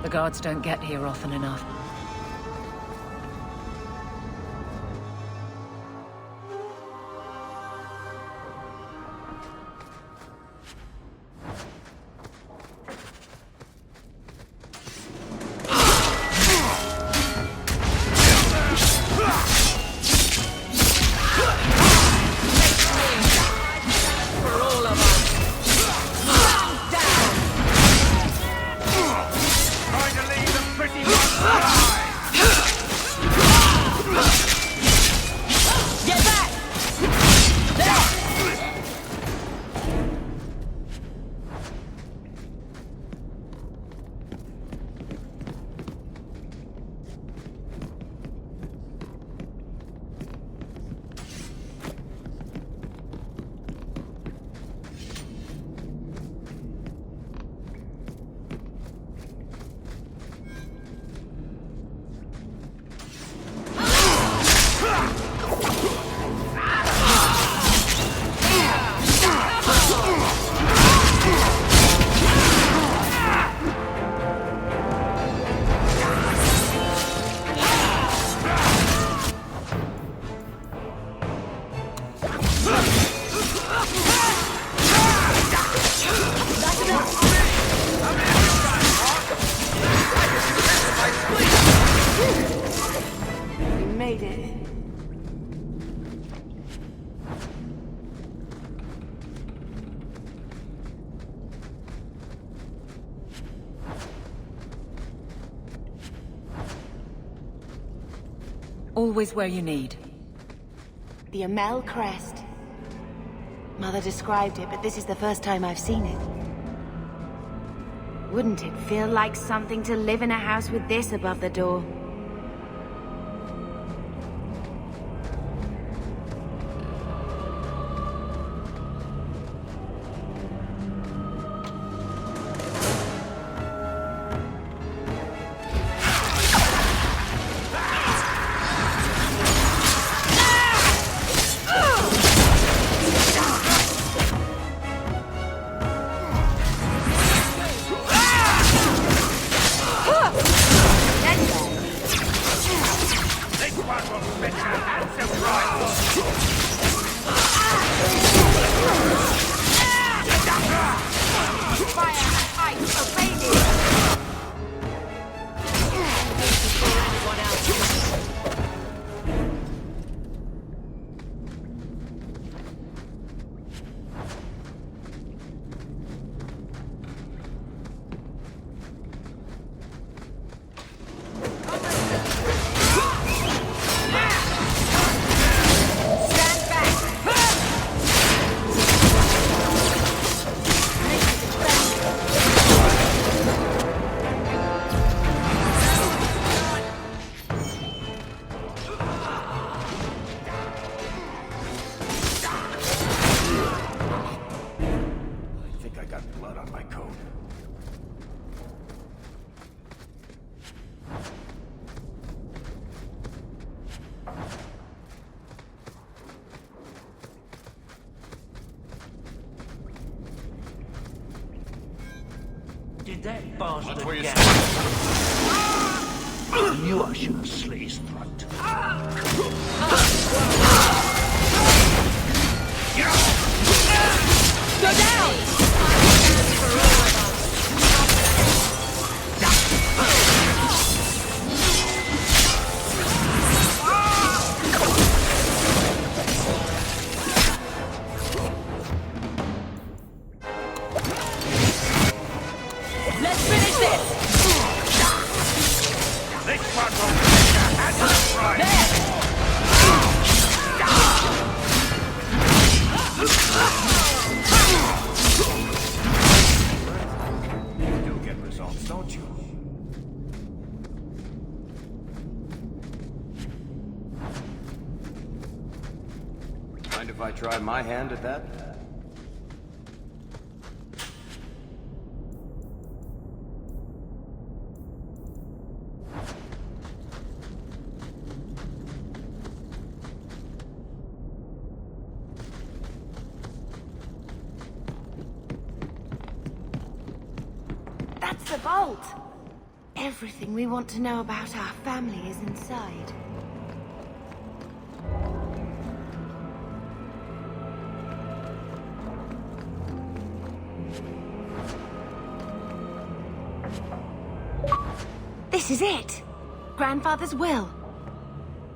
The guards don't get here often enough. Always where you need. The Amel crest. Mother described it, but this is the first time I've seen it. Wouldn't it feel like something to live in a house with this above the door? Did that bastard get... I knew I should have slit his throat. Go down! Let's finish this! This one will take a handsome prize. You do get results, don't you? Mind if I try my hand at that? That's the vault! Everything we want to know about our family is inside. This is it! Grandfather's will.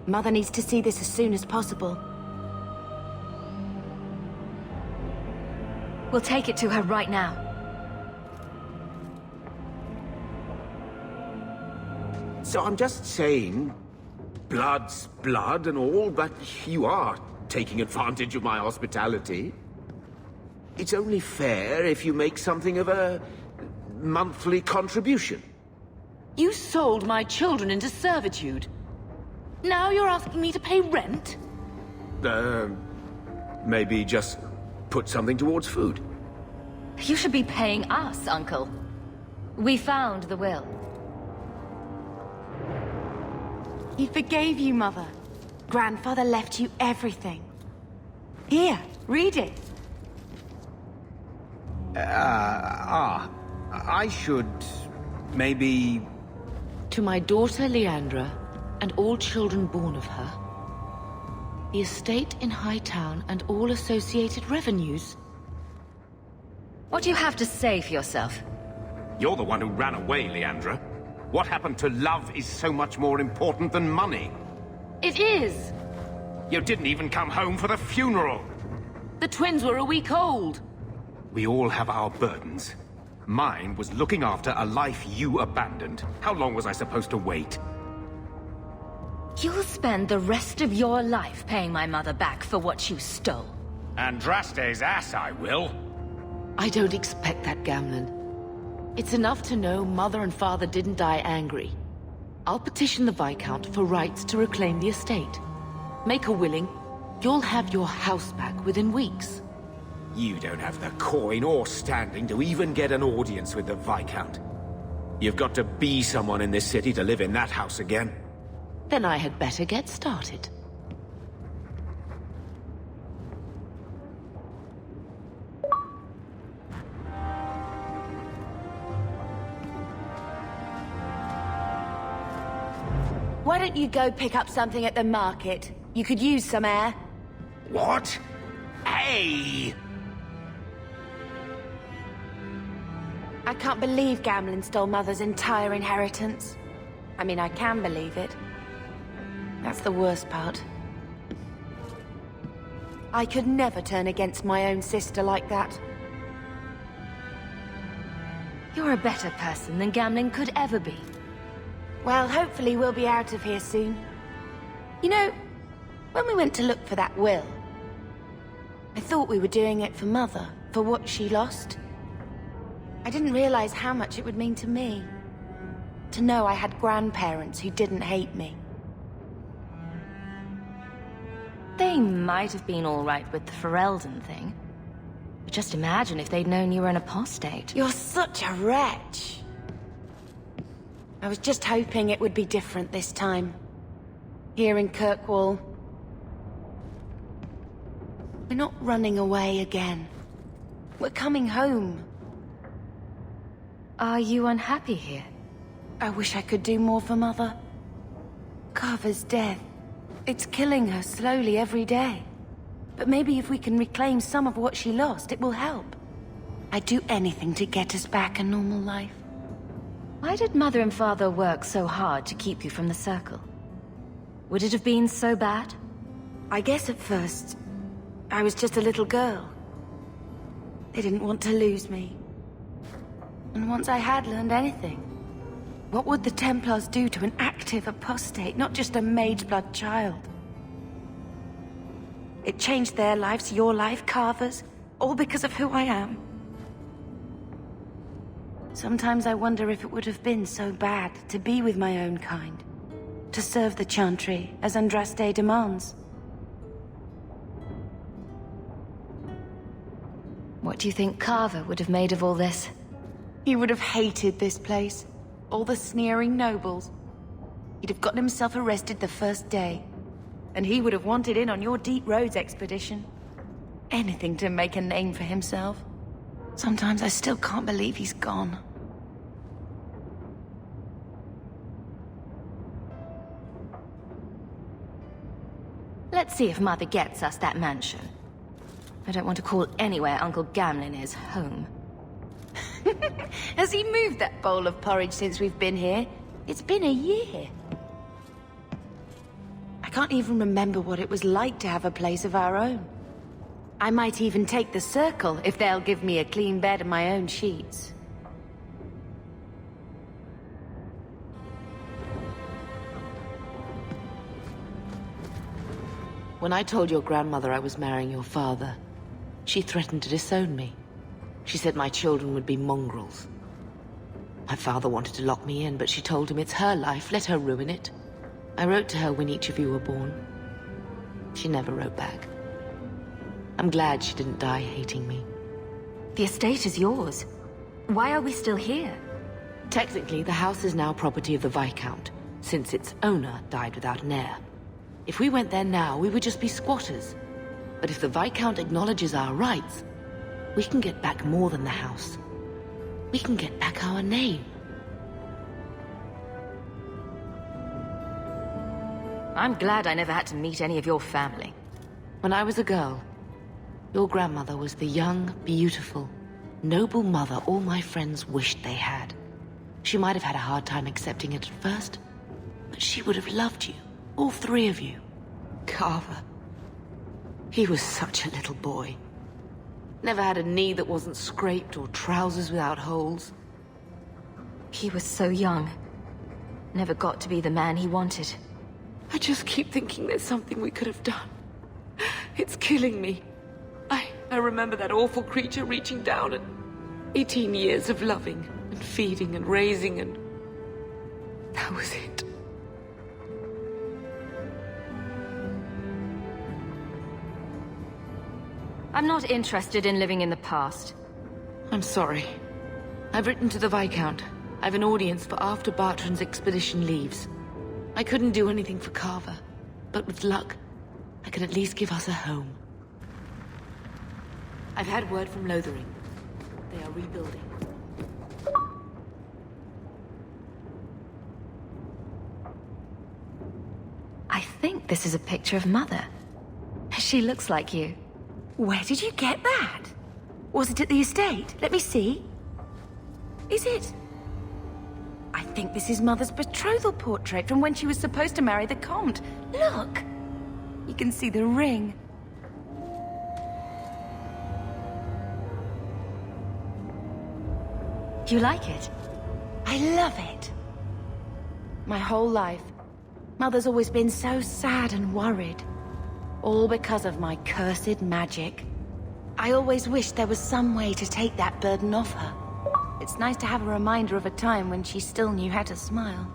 Mother needs to see this as soon as possible. We'll take it to her right now. So I'm just saying, blood's blood and all, but you are taking advantage of my hospitality. It's only fair if you make something of a monthly contribution. You sold my children into servitude. Now you're asking me to pay rent? Maybe just put something towards food. You should be paying us, Uncle. We found the will. He forgave you, Mother. Grandfather left you everything. Here, read it. I should maybe... To my daughter Leandra, and all children born of her, the estate in Hightown and all associated revenues. What do you have to say for yourself? You're the one who ran away, Leandra. What happened to love is so much more important than money. It is! You didn't even come home for the funeral. The twins were a week old. We all have our burdens. Mine was looking after a life you abandoned. How long was I supposed to wait? You'll spend the rest of your life paying my mother back for what you stole. Andraste's ass, I will. I don't expect that, Gamlen. It's enough to know Mother and Father didn't die angry. I'll petition the Viscount for rights to reclaim the estate. Make a willing, you'll have your house back within weeks. You don't have the coin or standing to even get an audience with the Viscount. You've got to be someone in this city to live in that house again. Then I had better get started. Why don't you go pick up something at the market? You could use some air. What? Hey! I can't believe Gamlen stole Mother's entire inheritance. I mean, I can believe it. That's the worst part. I could never turn against my own sister like that. You're a better person than Gamlen could ever be. Well, hopefully we'll be out of here soon. You know, when we went to look for that will, I thought we were doing it for Mother, for what she lost. I didn't realize how much it would mean to me. To know I had grandparents who didn't hate me. They might have been all right with the Ferelden thing. But just imagine if they'd known you were an apostate. You're such a wretch. I was just hoping it would be different this time. Here in Kirkwall. We're not running away again. We're coming home. Are you unhappy here? I wish I could do more for Mother. Carver's death. It's killing her slowly every day. But maybe if we can reclaim some of what she lost, it will help. I'd do anything to get us back a normal life. Why did Mother and Father work so hard to keep you from the Circle? Would it have been so bad? I guess at first, I was just a little girl. They didn't want to lose me. And once I had learned anything, what would the Templars do to an active apostate, not just a Mageblood child? It changed their lives, your life, Carver's, all because of who I am. Sometimes I wonder if it would have been so bad to be with my own kind, to serve the Chantry as Andraste demands. What do you think Carver would have made of all this? He would have hated this place. All the sneering nobles. He'd have gotten himself arrested the first day. And he would have wanted in on your Deep Roads expedition. Anything to make a name for himself. Sometimes I still can't believe he's gone. Let's see if Mother gets us that mansion. I don't want to call anywhere Uncle Gamlin is home. Has he moved that bowl of porridge since we've been here? It's been a year. I can't even remember what it was like to have a place of our own. I might even take the Circle if they'll give me a clean bed and my own sheets. When I told your grandmother I was marrying your father, she threatened to disown me. She said my children would be mongrels. My father wanted to lock me in, but she told him it's her life, let her ruin it. I wrote to her when each of you were born. She never wrote back. I'm glad she didn't die hating me. The estate is yours. Why are we still here? Technically, the house is now property of the Viscount, since its owner died without an heir. If we went there now, we would just be squatters. But if the Viscount acknowledges our rights, we can get back more than the house. We can get back our name. I'm glad I never had to meet any of your family. When I was a girl, your grandmother was the young, beautiful, noble mother all my friends wished they had. She might have had a hard time accepting it at first, but she would have loved you, all three of you. Carver. He was such a little boy. Never had a knee that wasn't scraped or trousers without holes. He was so young. Never got to be the man he wanted. I just keep thinking there's something we could have done. It's killing me. I remember that awful creature reaching down and 18 years of loving and feeding and raising, and that was it. I'm not interested in living in the past. I'm sorry. I've written to the Viscount. I've an audience for after Bartrand's expedition leaves. I couldn't do anything for Carver, but with luck, I can at least give us a home. I've had word from Lothering. They are rebuilding. I think this is a picture of Mother. She looks like you. Where did you get that? Was it at the estate? Let me see. Is it? I think this is Mother's betrothal portrait from when she was supposed to marry the Comte. Look! You can see the ring. You like it? I love it. My whole life, Mother's always been so sad and worried. All because of my cursed magic. I always wished there was some way to take that burden off her. It's nice to have a reminder of a time when she still knew how to smile.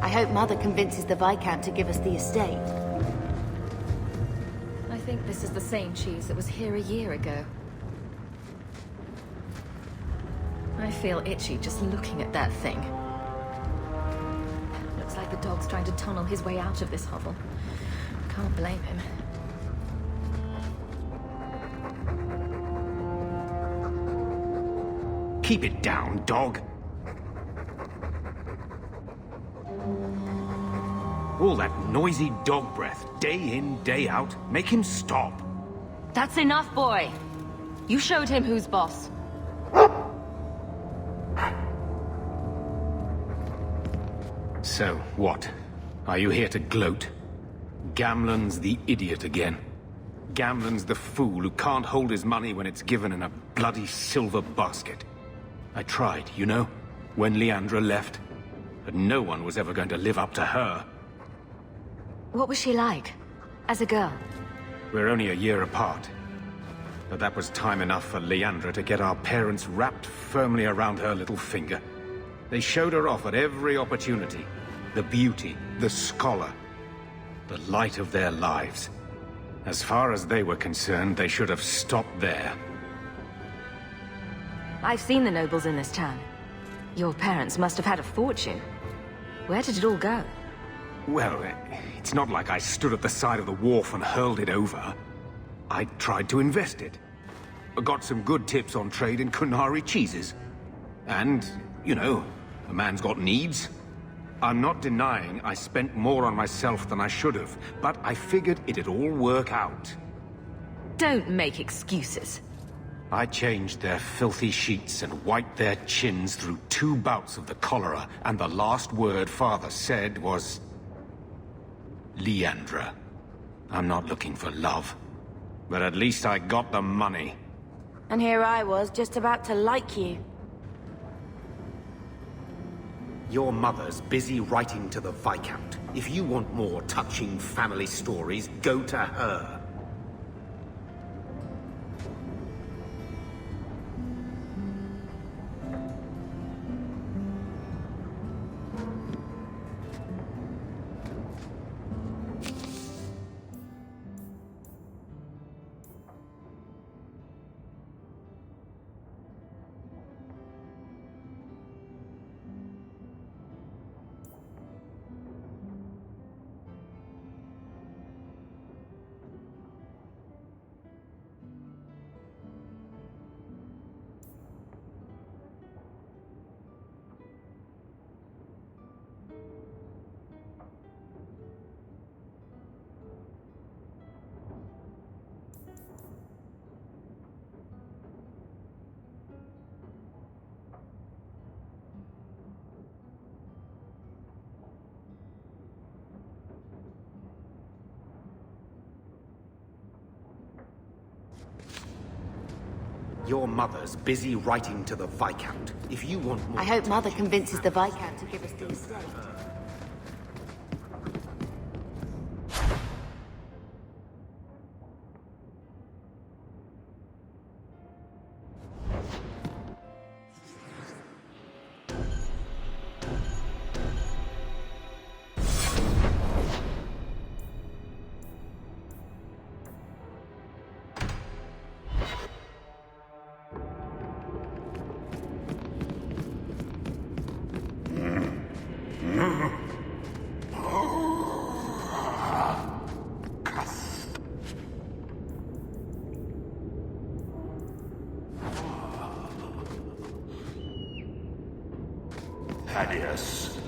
I hope Mother convinces the Viscount to give us the estate. I think this is the same cheese that was here a year ago. I feel itchy just looking at that thing. Looks like the dog's trying to tunnel his way out of this hovel. Can't blame him. Keep it down, dog. All that noisy dog breath, day in, day out. Make him stop. That's enough, boy! You showed him who's boss. So, what? Are you here to gloat? Gamlen's the idiot again. Gamlen's the fool who can't hold his money when it's given in a bloody silver basket. I tried, you know, when Leandra left. But no one was ever going to live up to her. What was she like? As a girl? We're only a year apart. But that was time enough for Leandra to get our parents wrapped firmly around her little finger. They showed her off at every opportunity. The beauty, the scholar, the light of their lives. As far as they were concerned, they should have stopped there. I've seen the nobles in this town. Your parents must have had a fortune. Where did it all go? Well, it's not like I stood at the side of the wharf and hurled it over. I tried to invest it. Got some good tips on trade in Kunari cheeses. And, you know, a man's got needs. I'm not denying I spent more on myself than I should have, but I figured it'd all work out. Don't make excuses. I changed their filthy sheets and wiped their chins through 2 bouts of the cholera, and the last word Father said was... Leandra. I'm not looking for love, but at least I got the money. And here I was, just about to like you. Your mother's busy writing to the Viscount. If you want more touching family stories, go to her. Your mother's busy writing to the Viscount. If you want more... I hope Mother convinces the Viscount to give us the estate. Thaddeus.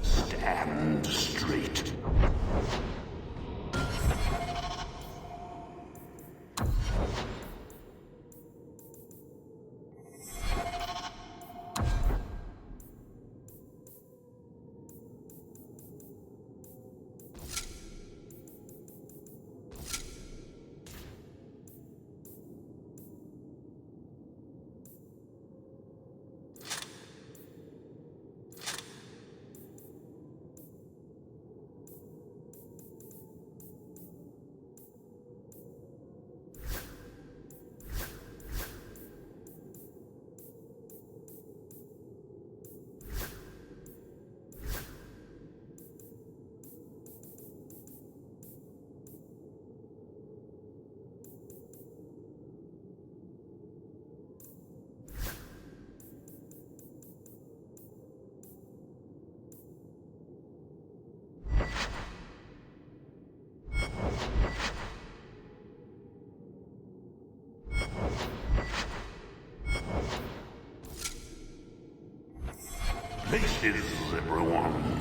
Stand straight. Places, everyone.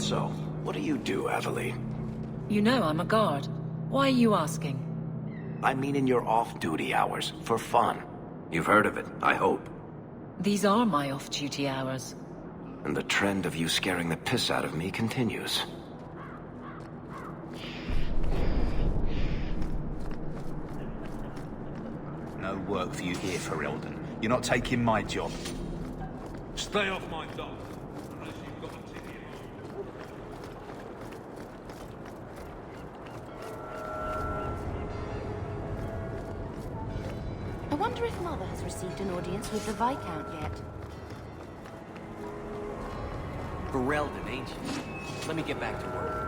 So, what do you do, Aveline? You know I'm a guard. Why are you asking? I mean in your off-duty hours, for fun. You've heard of it, I hope. These are my off-duty hours. And the trend of you scaring the piss out of me continues. No work for you here, Ferelden. You're not taking my job. Stay off my dog, unless you've got a ticket. I wonder if Mother has received an audience with the Viscount yet. Ferelden, ain't you? Let me get back to work.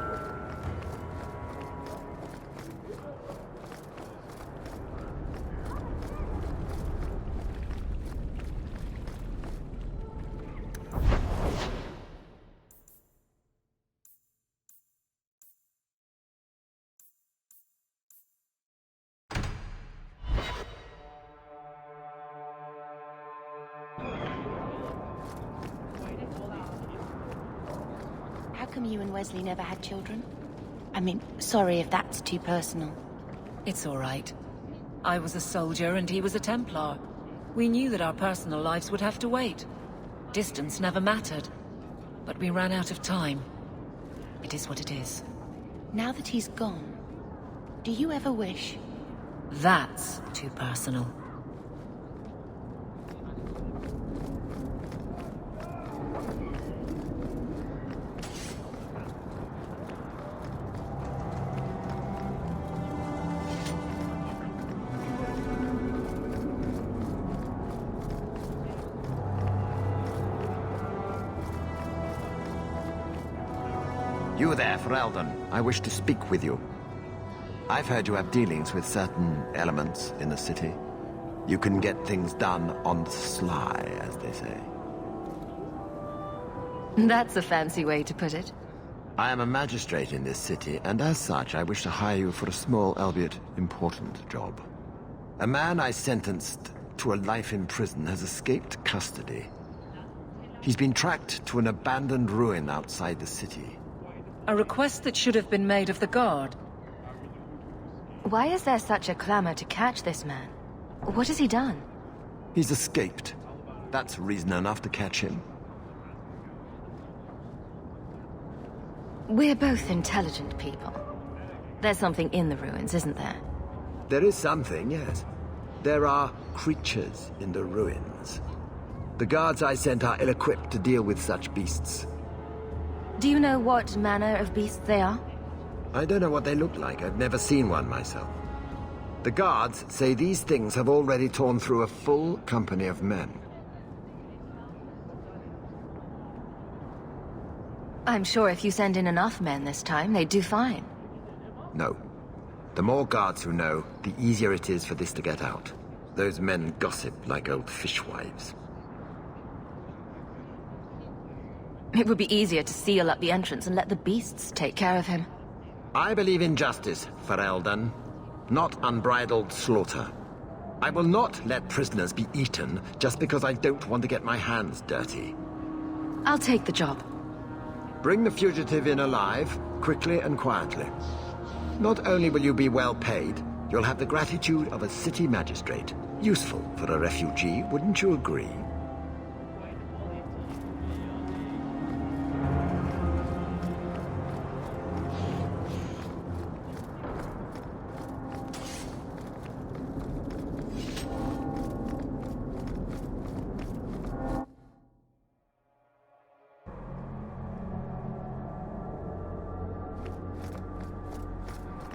How come you and Wesley never had children? I mean, sorry if that's too personal. It's all right. I was a soldier and he was a Templar. We knew that our personal lives would have to wait. Distance never mattered. But we ran out of time. It is what it is. Now that he's gone, do you ever wish? That's too personal. You there, Ferelden. I wish to speak with you. I've heard you have dealings with certain elements in the city. You can get things done on the sly, as they say. That's a fancy way to put it. I am a magistrate in this city, and as such, I wish to hire you for a small, albeit important, job. A man I sentenced to a life in prison has escaped custody. He's been tracked to an abandoned ruin outside the city. A request that should have been made of the guard. Why is there such a clamor to catch this man? What has he done? He's escaped. That's reason enough to catch him. We're both intelligent people. There's something in the ruins, isn't there? There is something, yes. There are creatures in the ruins. The guards I sent are ill-equipped to deal with such beasts. Do you know what manner of beasts they are? I don't know what they look like. I've never seen one myself. The guards say these things have already torn through a full company of men. I'm sure if you send in enough men this time, they'd do fine. No. The more guards who know, the easier it is for this to get out. Those men gossip like old fishwives. It would be easier to seal up the entrance and let the beasts take care of him. I believe in justice, Ferelden, not unbridled slaughter. I will not let prisoners be eaten just because I don't want to get my hands dirty. I'll take the job. Bring the fugitive in alive, quickly and quietly. Not only will you be well paid, you'll have the gratitude of a city magistrate. Useful for a refugee, wouldn't you agree?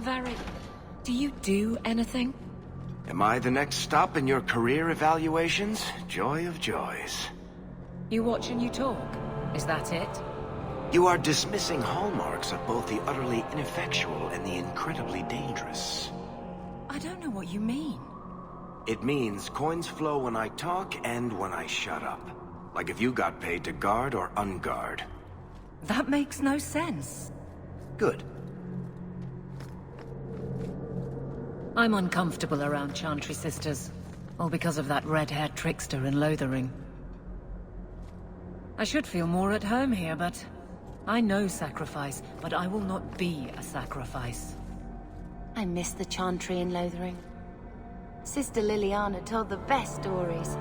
Varric, do you do anything? Am I the next stop in your career evaluations? Joy of joys. You watch and you talk. Is that it? You are dismissing hallmarks of both the utterly ineffectual and the incredibly dangerous. I don't know what you mean. It means coins flow when I talk and when I shut up. Like if you got paid to guard or unguard. That makes no sense. Good. I'm uncomfortable around Chantry Sisters. All because of that red-haired trickster in Lothering. I should feel more at home here, but I know sacrifice, but I will not be a sacrifice. I miss the Chantry in Lothering. Sister Liliana told the best stories.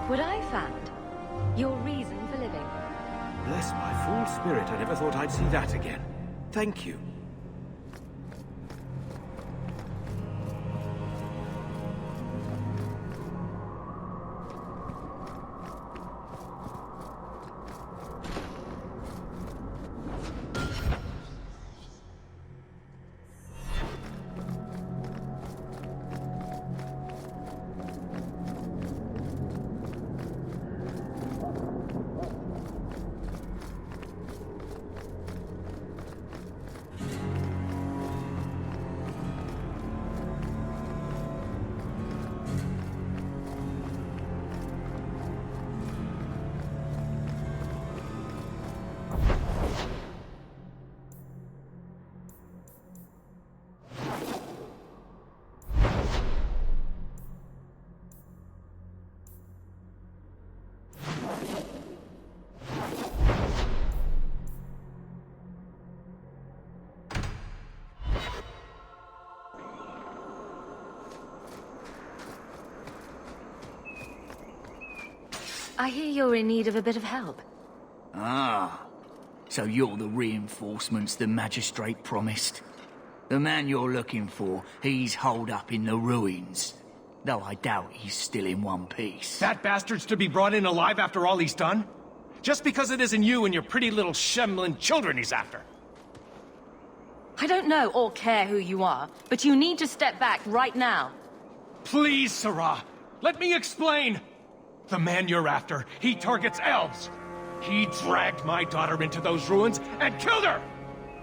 What I found. Your reason for living. Bless my fool spirit, I never thought I'd see that again. Thank you. I hear you're in need of a bit of help. Ah, so you're the reinforcements the magistrate promised. The man you're looking for, he's holed up in the ruins. Though I doubt he's still in one piece. That bastard's to be brought in alive after all he's done? Just because it isn't you and your pretty little Shemlin children he's after. I don't know or care who you are, but you need to step back right now. Please, Sarah, let me explain. The man you're after, he targets elves. He dragged my daughter into those ruins and killed her!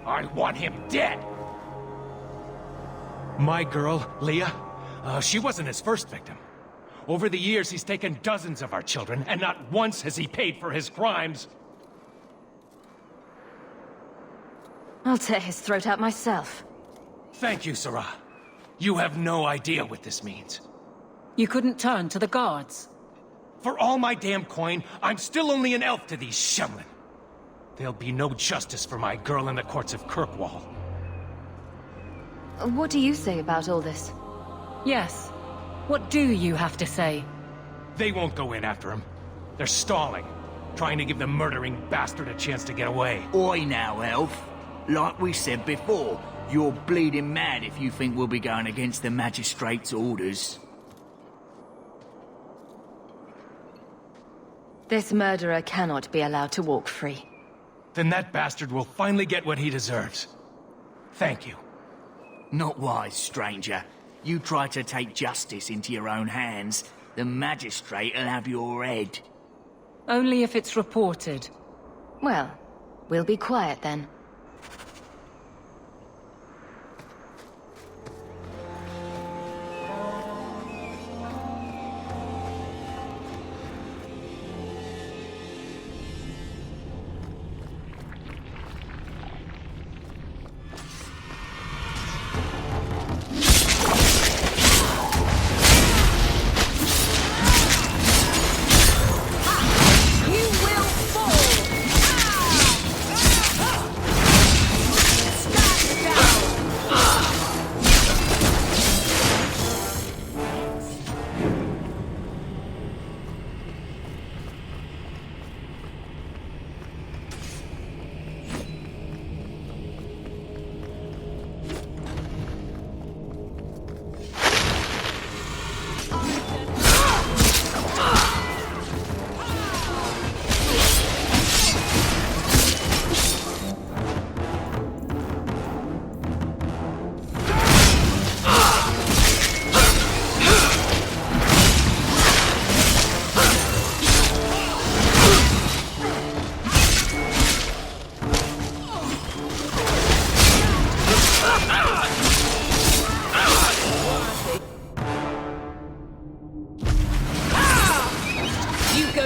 I want him dead! My girl, Leah, she wasn't his first victim. Over the years, he's taken dozens of our children, and not once has he paid for his crimes. I'll tear his throat out myself. Thank you, Sarah. You have no idea what this means. You couldn't turn to the guards. For all my damn coin, I'm still only an elf to these Shemlin. There'll be no justice for my girl in the courts of Kirkwall. What do you say about all this? Yes. What do you have to say? They won't go in after him. They're stalling, trying to give the murdering bastard a chance to get away. Oi now, elf. Like we said before, you're bleeding mad if you think we'll be going against the magistrate's orders. This murderer cannot be allowed to walk free. Then that bastard will finally get what he deserves. Thank you. Not wise, stranger. You try to take justice into your own hands, the magistrate'll have your head. Only if it's reported. Well, we'll be quiet then.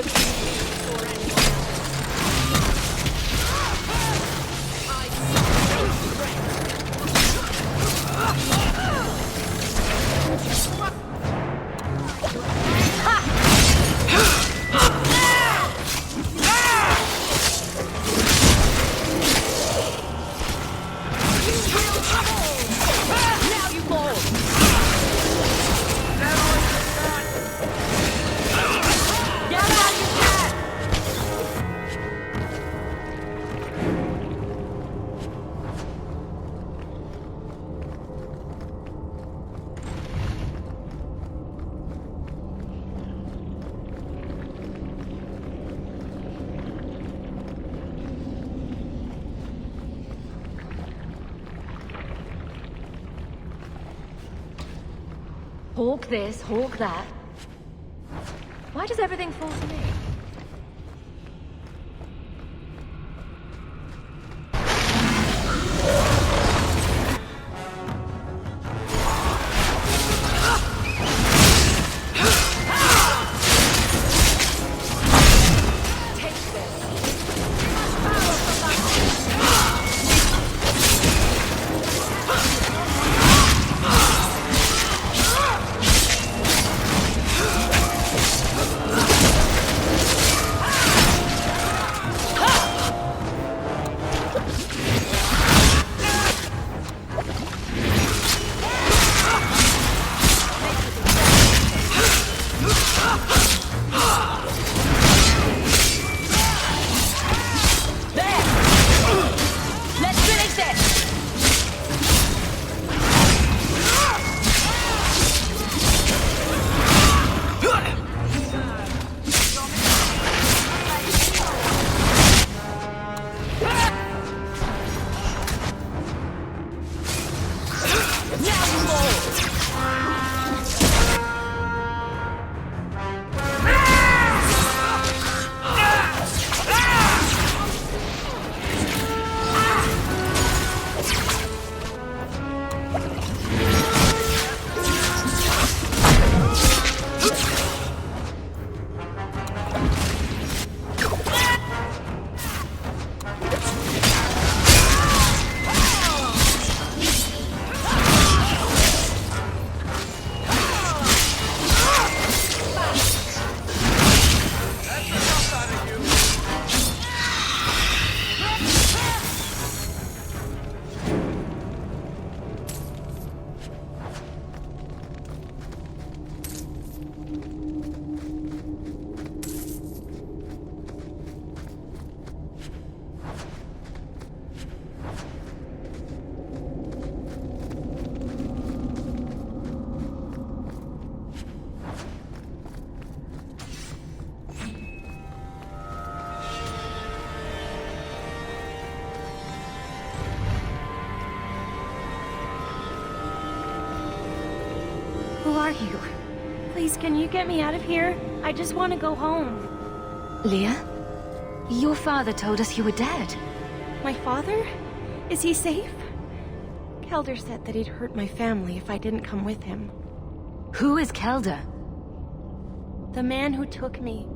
don't think or anyone else. Now you fall! Get out, you cat! Hawk this, hawk that. Why does everything fall to me? Who are you? Please, can you get me out of here? I just want to go home. Leah? Your father told us you were dead. My father? Is he safe? Kelder said that he'd hurt my family if I didn't come with him. Who is Kelder? The man who took me.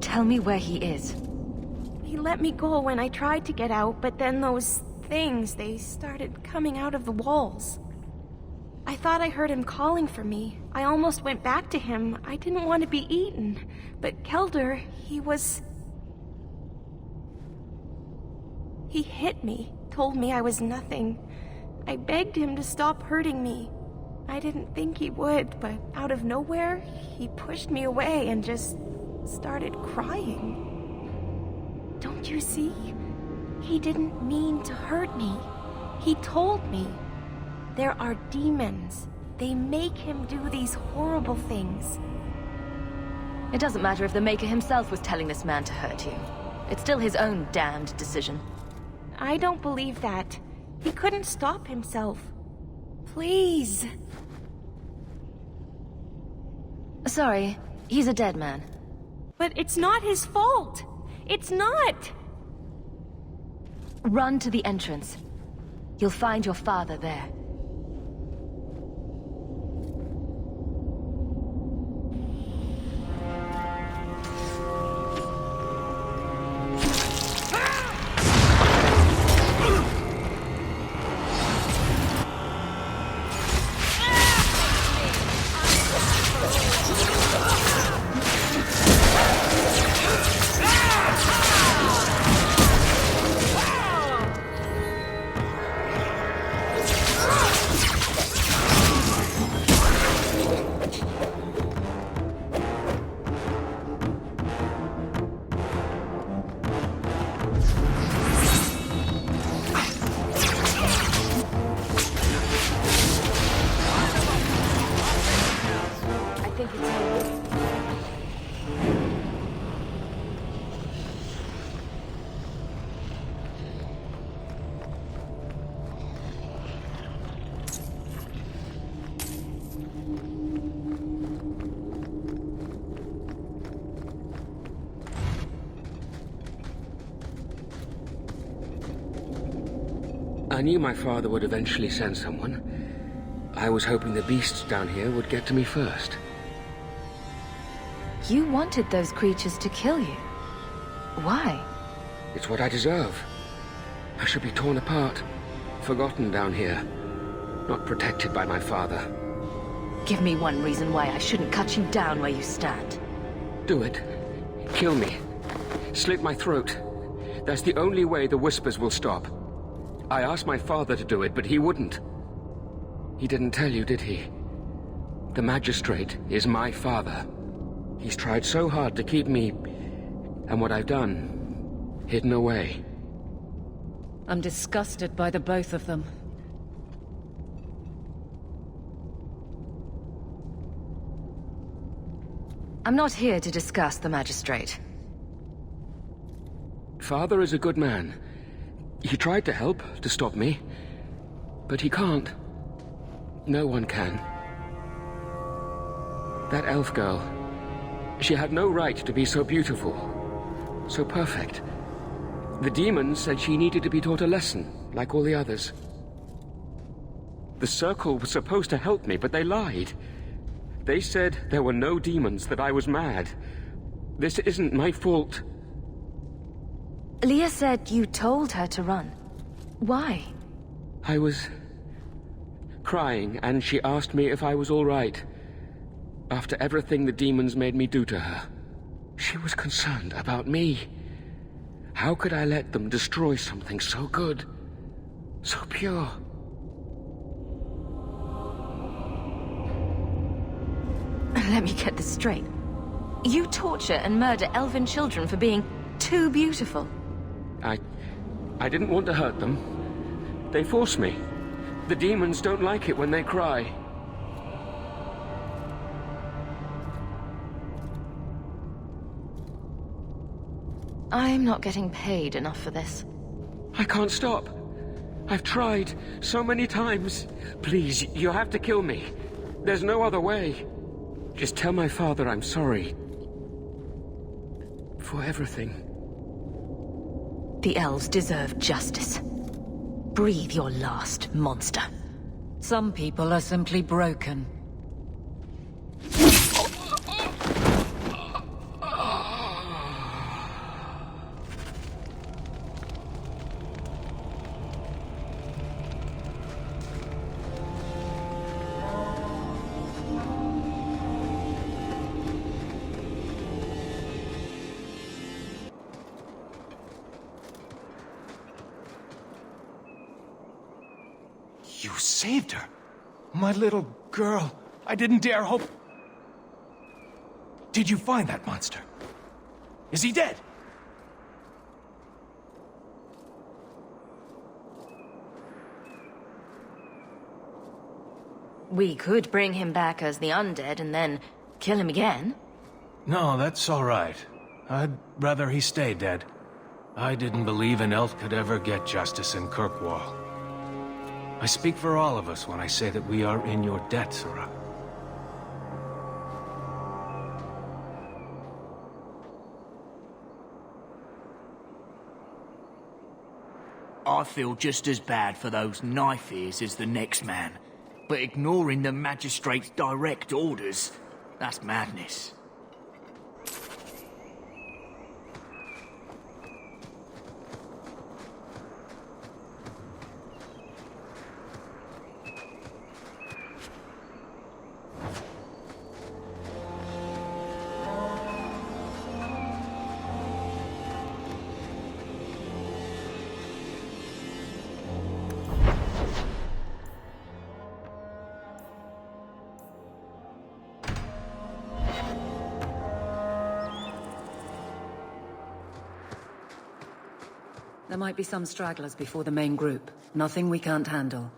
Tell me where he is. He let me go when I tried to get out, but then those things, they started coming out of the walls. I thought I heard him calling for me. I almost went back to him. I didn't want to be eaten. But Kelder, he hit me, told me I was nothing. I begged him to stop hurting me. I didn't think he would, but out of nowhere, he pushed me away and just started crying. Don't you see? He didn't mean to hurt me. He told me. There are demons. They make him do these horrible things. It doesn't matter if the Maker himself was telling this man to hurt you. It's still his own damned decision. I don't believe that. He couldn't stop himself. Please. Sorry, he's a dead man. But it's not his fault. It's not. Run to the entrance. You'll find your father there. knew my father would eventually send someone. I was hoping the beasts down here would get to me first. You wanted those creatures to kill you. Why? It's what I deserve. I should be torn apart, forgotten down here, not protected by my father. Give me one reason why I shouldn't cut you down where you stand. Do it. Kill me. Slit my throat. That's the only way the Whispers will stop. I asked my father to do it, but he wouldn't. He didn't tell you, did he? The Magistrate is my father. He's tried so hard to keep me, and what I've done, hidden away. I'm disgusted by the both of them. I'm not here to discuss the Magistrate. Father is a good man. He tried to help, to stop me. But he can't. No one can. That elf girl, she had no right to be so beautiful, so perfect. The demons said she needed to be taught a lesson, like all the others. The Circle was supposed to help me, but they lied. They said there were no demons, that I was mad. This isn't my fault. Leah said you told her to run. Why? I was crying, and she asked me if I was all right. After everything the demons made me do to her, she was concerned about me. How could I let them destroy something so good, so pure? Let me get this straight. You torture and murder elven children for being too beautiful. I didn't want to hurt them. They forced me. The demons don't like it when they cry. I'm not getting paid enough for this. I can't stop. I've tried so many times. Please, you have to kill me. There's no other way. Just tell my father I'm sorry. For everything. The elves deserve justice. Breathe your last, monster. Some people are simply broken. You saved her. My little girl. I didn't dare hope... Did you find that monster? Is he dead? We could bring him back as the undead and then kill him again. No, that's all right. I'd rather he stay dead. I didn't believe an elf could ever get justice in Kirkwall. I speak for all of us when I say that we are in your debt, Sirrah. I feel just as bad for those knife ears as the next man. But ignoring the Magistrate's direct orders, that's madness. There might be some stragglers before the main group. Nothing we can't handle.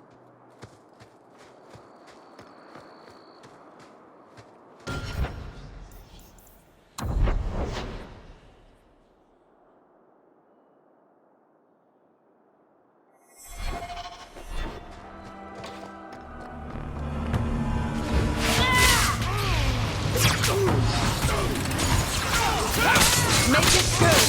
Make it good!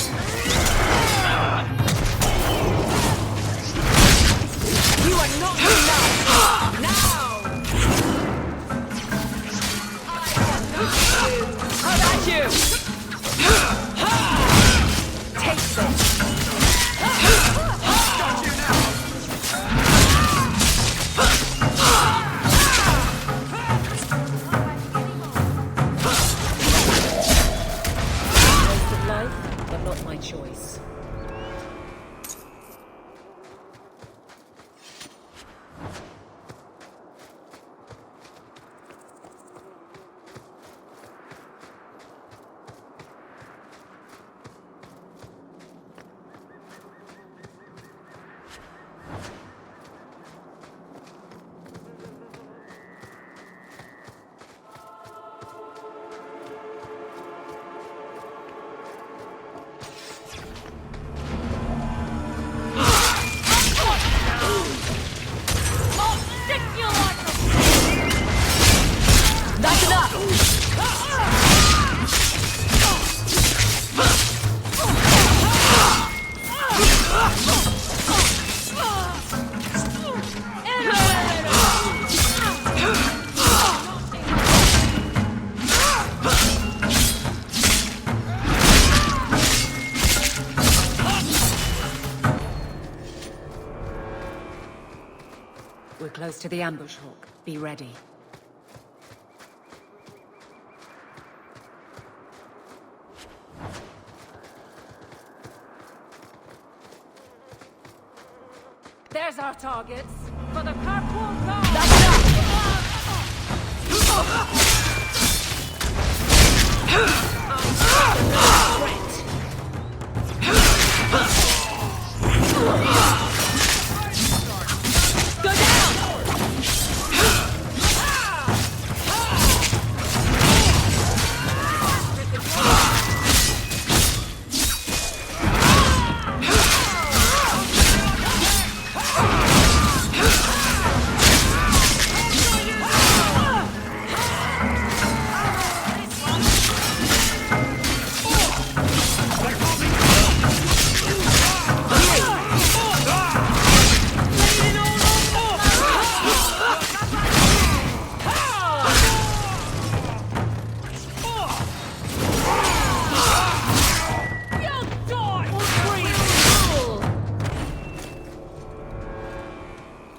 close to the ambush hook. Be ready. There's our targets. For the Kirkwall Guard! Go down!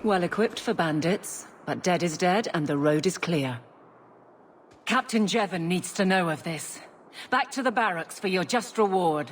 Well equipped for bandits, but dead is dead and the road is clear. Captain Jevon needs to know of this. Back to the barracks for your just reward.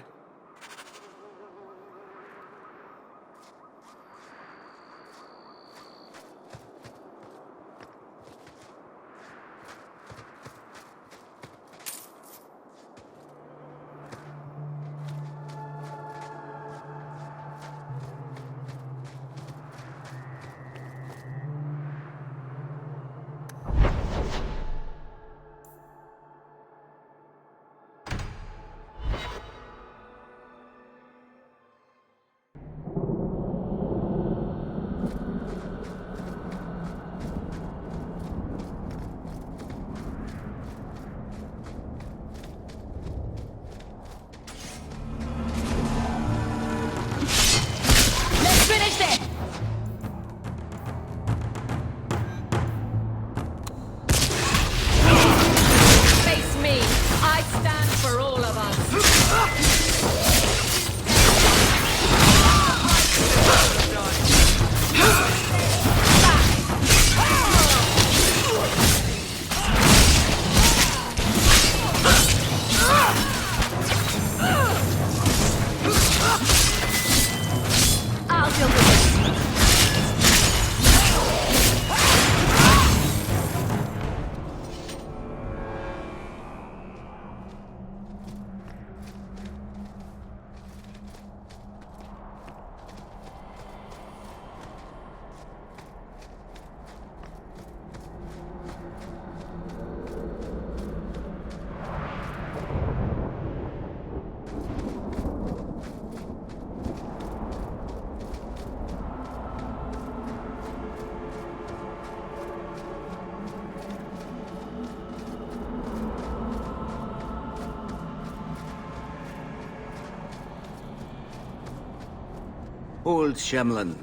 Old Shemlin,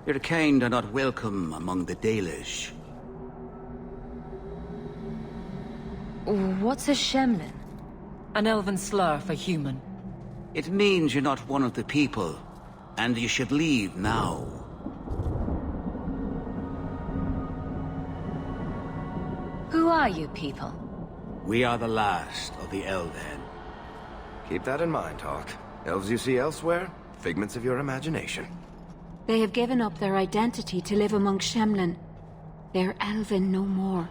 your kind are not welcome among the Dalish. What's a Shemlin? An elven slur for human. It means you're not one of the people, and you should leave now. Who are you people? We are the last of the Elden. Keep that in mind, Hawk. Elves you see elsewhere, figments of your imagination. They have given up their identity to live among Shemlin. They're elven no more.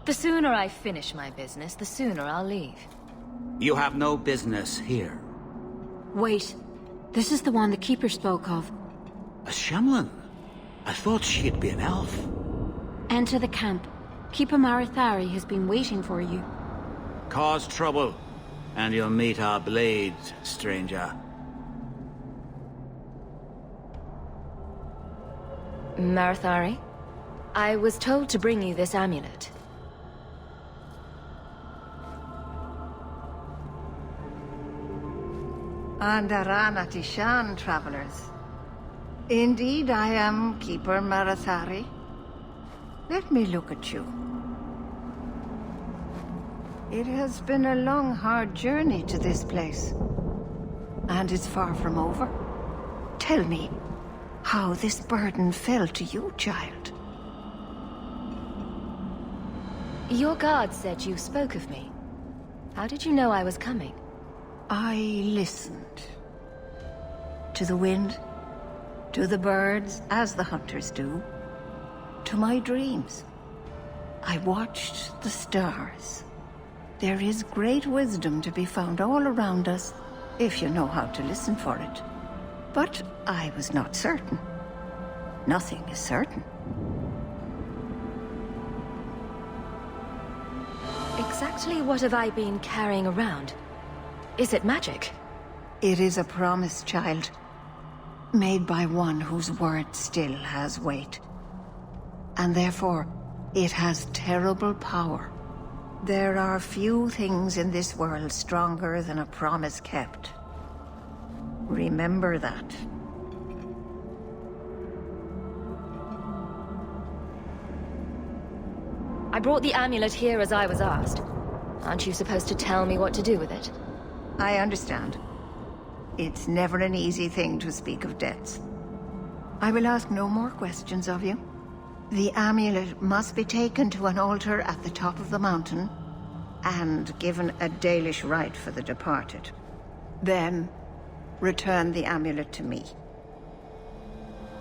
The sooner I finish my business, the sooner I'll leave. You have no business here. Wait. This is the one the Keeper spoke of. A Shemlin? I thought she'd be an elf. Enter the camp. Keeper Marithari has been waiting for you. Cause trouble, and you'll meet our blades, stranger. Marithari? I was told to bring you this amulet. Andarana Tishan, travelers. Indeed, I am Keeper Marithari. Let me look at you. It has been a long, hard journey to this place. And it's far from over. Tell me, how this burden fell to you, child. Your guard said you spoke of me. How did you know I was coming? I listened. To the wind, to the birds, as the hunters do, to my dreams. I watched the stars. There is great wisdom to be found all around us, if you know how to listen for it. But I was not certain. Nothing is certain. Exactly what have I been carrying around? Is it magic? It is a promise, child. Made by one whose word still has weight. And therefore, it has terrible power. There are few things in this world stronger than a promise kept. Remember that. I brought the amulet here as I was asked. Aren't you supposed to tell me what to do with it? I understand. It's never an easy thing to speak of debts. I will ask no more questions of you. The amulet must be taken to an altar at the top of the mountain and given a Dalish rite for the departed. Then, return the amulet to me.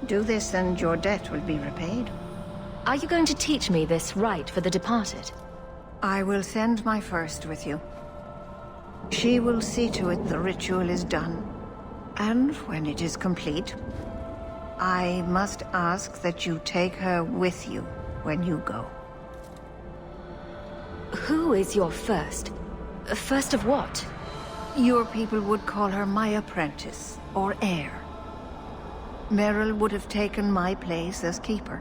Do this and your debt will be repaid. Are you going to teach me this rite for the departed? I will send my first with you. She will see to it the ritual is done. And when it is complete, I must ask that you take her with you when you go. Who is your first? First of what? Your people would call her my apprentice, or heir. Merrill would have taken my place as keeper.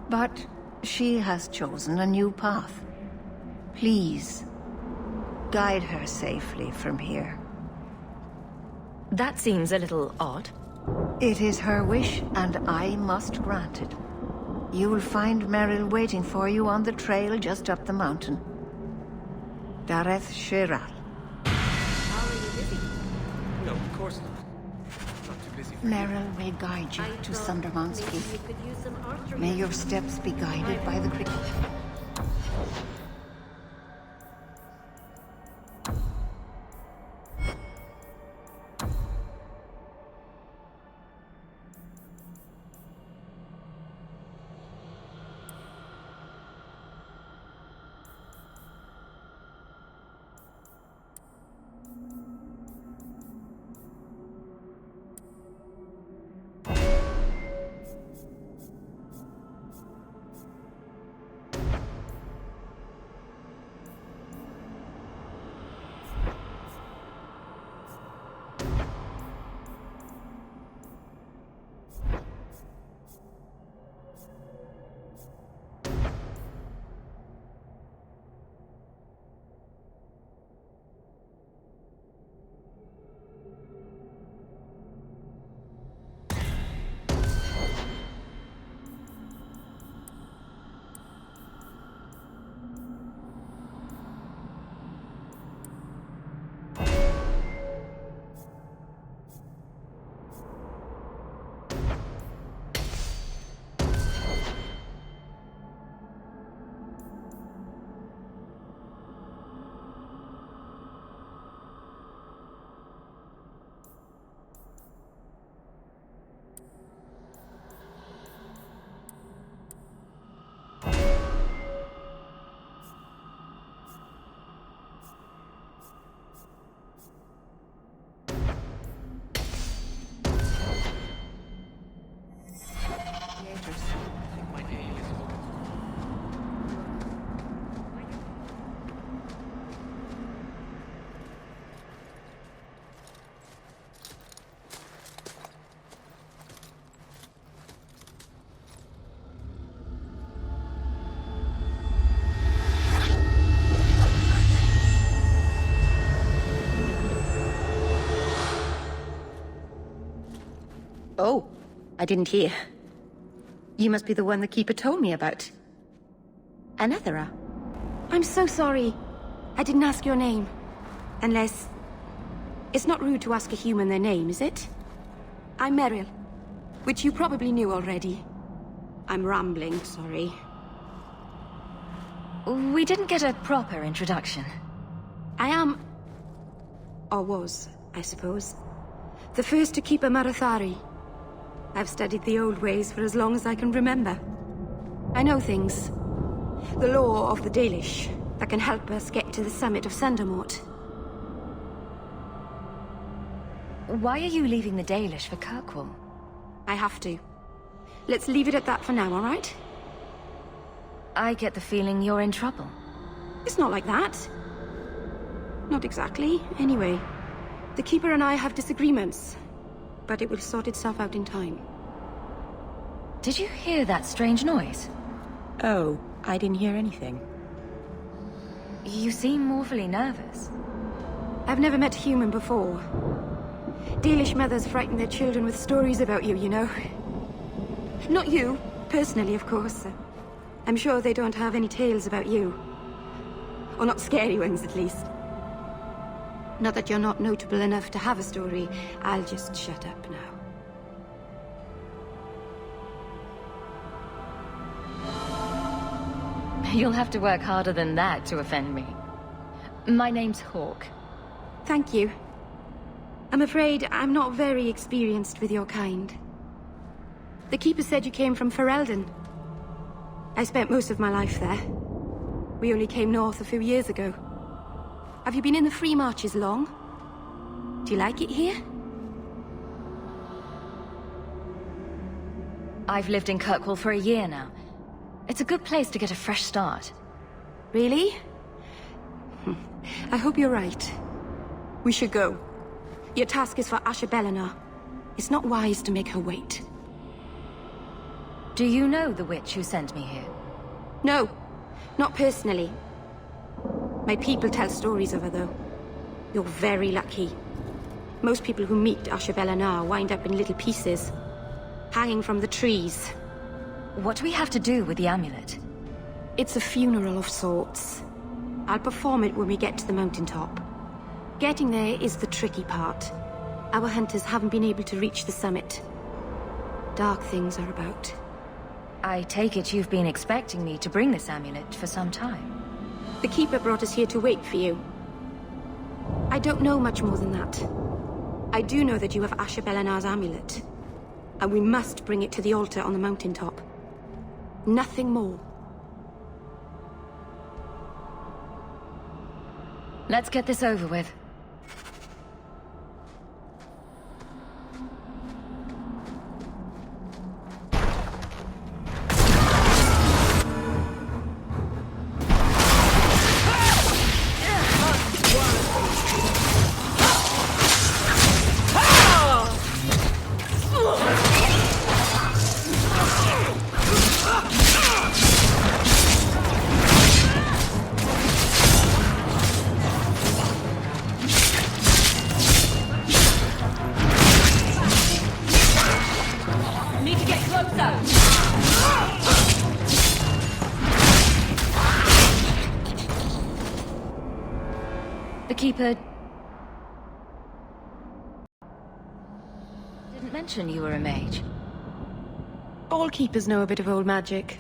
But she has chosen a new path. Please, guide her safely from here. That seems a little odd. It is her wish, and I must grant it. You will find Merrill waiting for you on the trail just up the mountain. Dareth Shiral. No, of course not. Not too busy for Merrill will guide you to Sundermount's Peak. May your steps be guided by the creek. Oh, I didn't hear. You must be the one the Keeper told me about. Anethera. I'm so sorry. I didn't ask your name. Unless... It's not rude to ask a human their name, is it? I'm Merrill, which you probably knew already. I'm rambling, sorry. We didn't get a proper introduction. I am... or was, I suppose. The first to keep a Marathari. I've studied the old ways for as long as I can remember. I know things. The law of the Dalish that can help us get to the summit of Sundermort. Why are you leaving the Dalish for Kirkwall? I have to. Let's leave it at that for now, all right? I get the feeling you're in trouble. It's not like that. Not exactly, anyway. The Keeper and I have disagreements, but it will sort itself out in time. Did you hear that strange noise? Oh, I didn't hear anything. You seem awfully nervous. I've never met a human before. Dalish mothers frighten their children with stories about you, you know. Not you, personally, of course. I'm sure they don't have any tales about you. Or not scary ones, at least. Not that you're not notable enough to have a story. I'll just shut up now. You'll have to work harder than that to offend me. My name's Hawke. Thank you. I'm afraid I'm not very experienced with your kind. The Keeper said you came from Ferelden. I spent most of my life there. We only came north a few years ago. Have you been in the Free Marches long? Do you like it here? I've lived in Kirkwall for a year now. It's a good place to get a fresh start. Really? I hope you're right. We should go. Your task is for Asher Bellinar. It's not wise to make her wait. Do you know the witch who sent me here? No, not personally. My people tell stories of her, though. You're very lucky. Most people who meet Asher Bellinar wind up in little pieces, hanging from the trees. What do we have to do with the amulet? It's a funeral of sorts. I'll perform it when we get to the mountaintop. Getting there is the tricky part. Our hunters haven't been able to reach the summit. Dark things are about. I take it you've been expecting me to bring this amulet for some time. The Keeper brought us here to wait for you. I don't know much more than that. I do know that you have Asher Bellinar's amulet, and we must bring it to the altar on the mountaintop. Nothing more. Let's get this over with. The Keeper didn't mention you were a mage. All Keepers know a bit of old magic.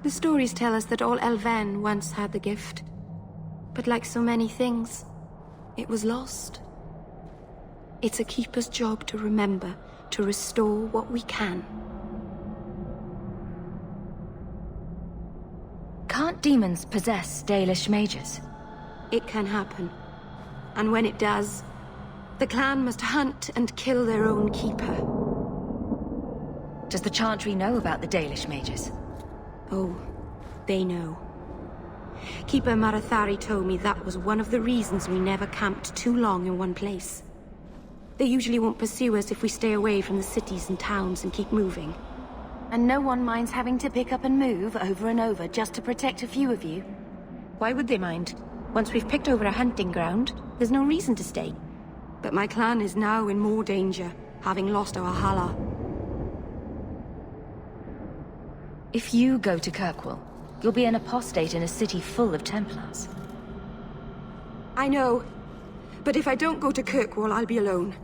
The stories tell us that all Elven once had the gift. But like so many things, it was lost. It's a Keeper's job to remember, to restore what we can. Can't demons possess Dalish mages? It can happen. And when it does, the clan must hunt and kill their own Keeper. Does the Chantry know about the Dalish mages? Oh, they know. Keeper Marathari told me that was one of the reasons we never camped too long in one place. They usually won't pursue us if we stay away from the cities and towns and keep moving. And no one minds having to pick up and move over and over just to protect a few of you? Why would they mind? Once we've picked over a hunting ground, there's no reason to stay. But my clan is now in more danger, having lost our Hala. If you go to Kirkwall, you'll be an apostate in a city full of Templars. I know. But if I don't go to Kirkwall, I'll be alone.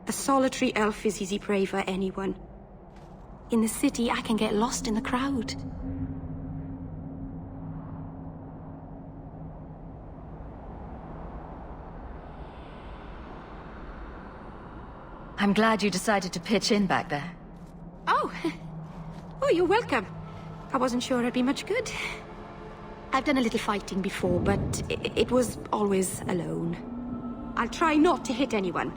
A solitary elf is easy prey for anyone. In the city, I can get lost in the crowd. I'm glad you decided to pitch in back there. Oh! Oh, you're welcome. I wasn't sure I'd be much good. I've done a little fighting before, but it was always alone. I'll try not to hit anyone.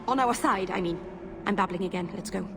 On our side, I mean. I'm babbling again. Let's go.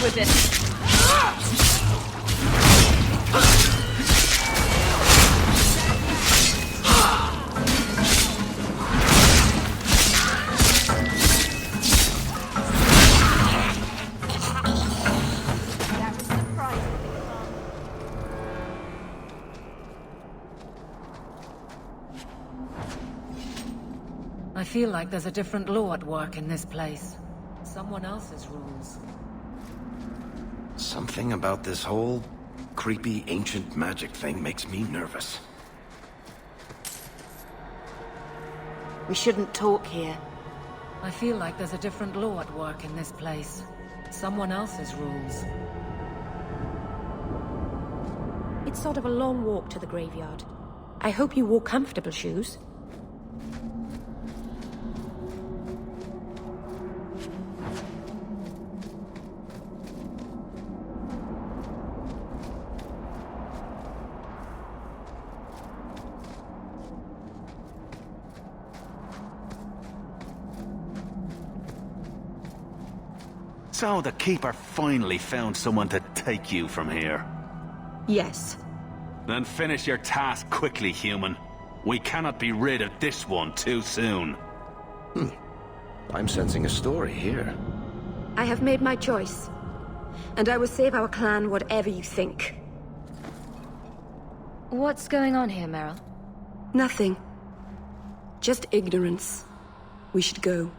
With it. I feel like there's a different law at work in this place. Someone else's rules. Something about this whole creepy ancient magic thing makes me nervous. We shouldn't talk here. I feel like there's a different law at work in this place. Someone else's rules. It's sort of a long walk to the graveyard. I hope you wore comfortable shoes. So the Keeper finally found someone to take you from here. Yes. Then finish your task quickly, human. We cannot be rid of this one too soon. I'm sensing a story here. I have made my choice. And I will save our clan whatever you think. What's going on here, Meryl? Nothing. Just ignorance. We should go.